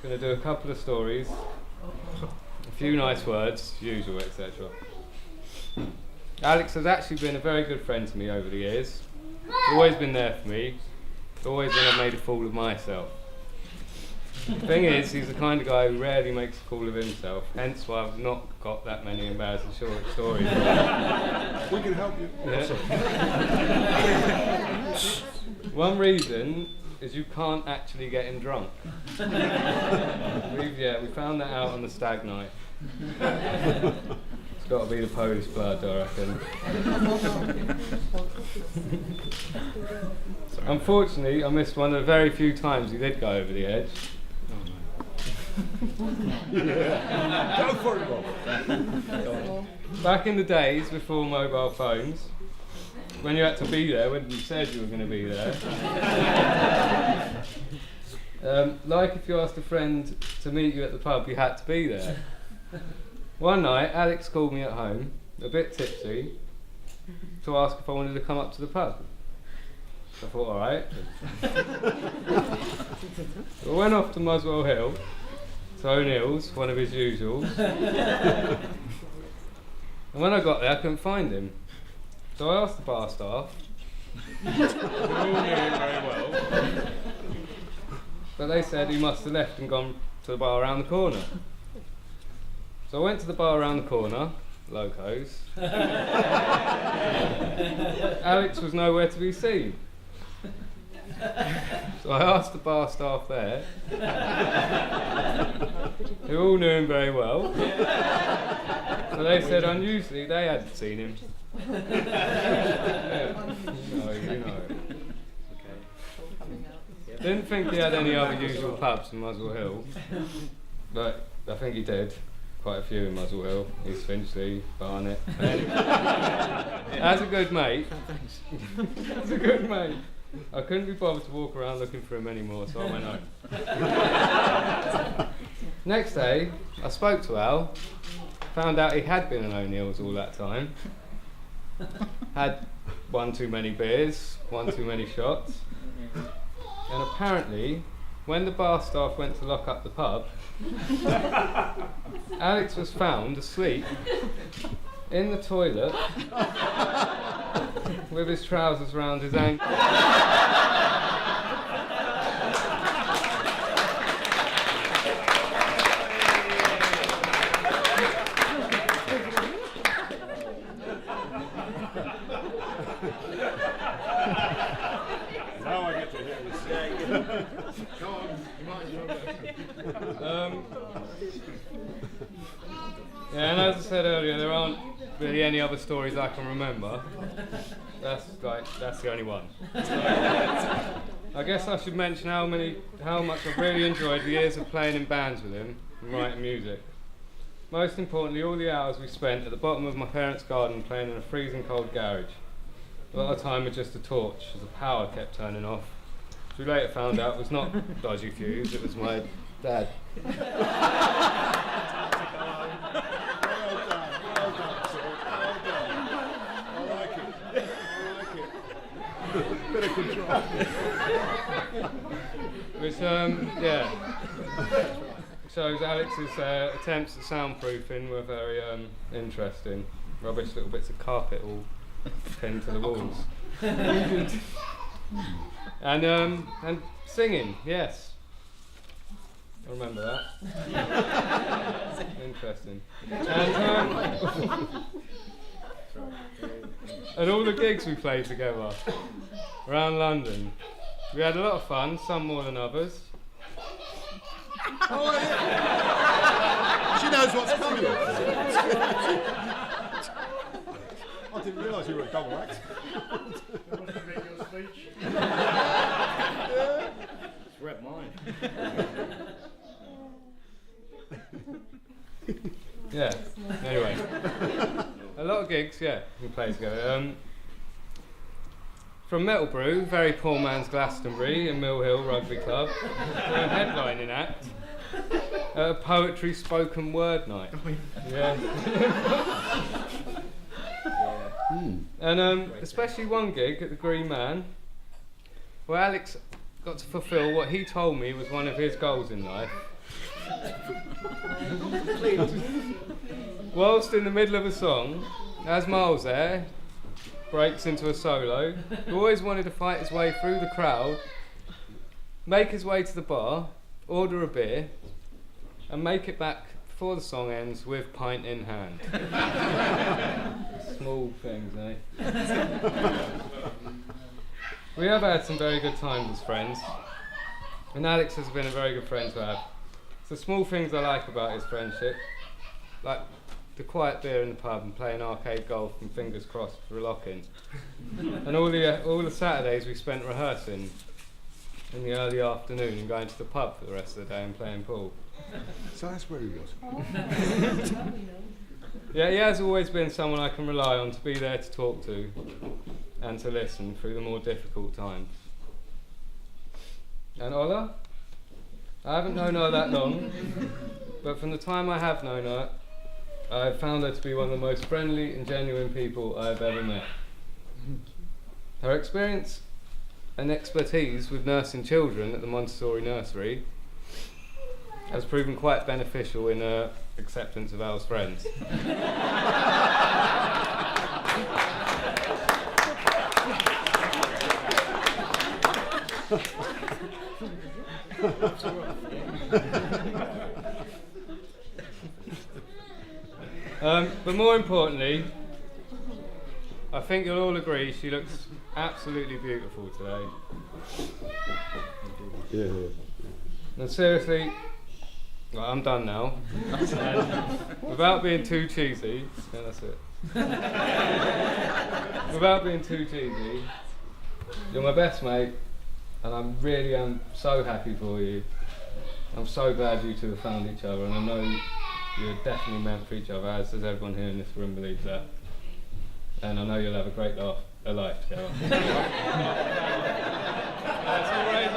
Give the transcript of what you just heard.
Going to do a couple of stories, a few nice words, usual, etc. Alex has actually been a very good friend to me over the years. He's always been there for me, always when I've made a fool of myself. The thing is, he's the kind of guy who rarely makes a fool of himself, hence why I've not got that many embarrassing short stories. We can help you. Yeah. One reason is you can't actually get him drunk. We found that out on the stag night. It's got to be the Polish blood, I reckon. Unfortunately, I missed one of the very few times he did go over the edge. Go for it, Bob. Back in the days before mobile phones, when you had to be there when you said you were going to be there. Like if you asked a friend to meet you at the pub, you had to be there. One night, Alex called me at home, a bit tipsy, to ask if I wanted to come up to the pub. I thought, alright. I went off to Muswell Hill, to O'Neill's, one of his usuals. And when I got there, I couldn't find him. So I asked the bar staff. We all knew him very well. But they said he must have left and gone to the bar around the corner. So I went to the bar around the corner, Locos. Alex was nowhere to be seen. So I asked the bar staff there, who all knew him very well. So they said unusually they hadn't seen him. Yeah. You know. Didn't think he had any other usual pubs in Muswell Hill, but I think he did. Quite a few in Muswell Hill, East Finchley, Barnet. Anyway, as a good mate, I couldn't be bothered to walk around looking for him anymore, so I went home. Next day, I spoke to Al, found out he had been at O'Neill's all that time, had one too many beers, one too many shots, and apparently, when the bar staff went to lock up the pub, Alex was found asleep in the toilet with his trousers round his ankle. Now I get to hear this. Go on, you might as well. Yeah, and as I said earlier, there aren't really any other stories I can remember. That's the only one. I guess I should mention how much I've really enjoyed the years of playing in bands with him and writing music. Most importantly, all the hours we spent at the bottom of my parents' garden playing in a freezing cold garage. A lot of time with just a torch as the power kept turning off. Which we later found out was not dodgy fuse, it was my dad. Bit of control. Which, shows Alex's attempts at soundproofing were very interesting. Rubbish little bits of carpet all pinned to the walls. And singing, yes. I remember that. Interesting. And all the gigs we played together around London. We had a lot of fun, some more than others. Oh, yeah. She knows what's coming. I didn't realise you were a double act. It's read mine. Yeah, anyway. A lot of gigs, yeah, we played together. From Metal Brew, very poor man's Glastonbury and Mill Hill Rugby Club, a headlining act, a poetry spoken word night. Yeah. And especially one gig at the Green Man, where Alex got to fulfil what he told me was one of his goals in life. Whilst in the middle of a song, as Miles there breaks into a solo, he always wanted to fight his way through the crowd, make his way to the bar, order a beer, and make it back before the song ends with pint in hand. Small things, eh? We have had some very good times as friends, and Alex has been a very good friend to have. It's the small things I like about his friendship, like the quiet beer in the pub and playing arcade golf and fingers crossed for a lock-in. And all the Saturdays we spent rehearsing in the early afternoon and going to the pub for the rest of the day and playing pool. So that's where he was. Yeah, he has always been someone I can rely on to be there to talk to and to listen through the more difficult times. And Ola? I haven't known her that long, but from the time I have known her, I've found her to be one of the most friendly and genuine people I've ever met. Her experience and expertise with nursing children at the Montessori nursery has proven quite beneficial in her acceptance of Al's friends. But more importantly, I think you'll all agree she looks absolutely beautiful today. Yeah. And seriously, well, I'm done now. Without being too cheesy, yeah, that's it. Without being too cheesy, you're my best mate, and I really am so happy for you. I'm so glad you two have found each other, and I know you're definitely meant for each other, as does everyone here in this room believes that. And I know you'll have a great life together. That's all right,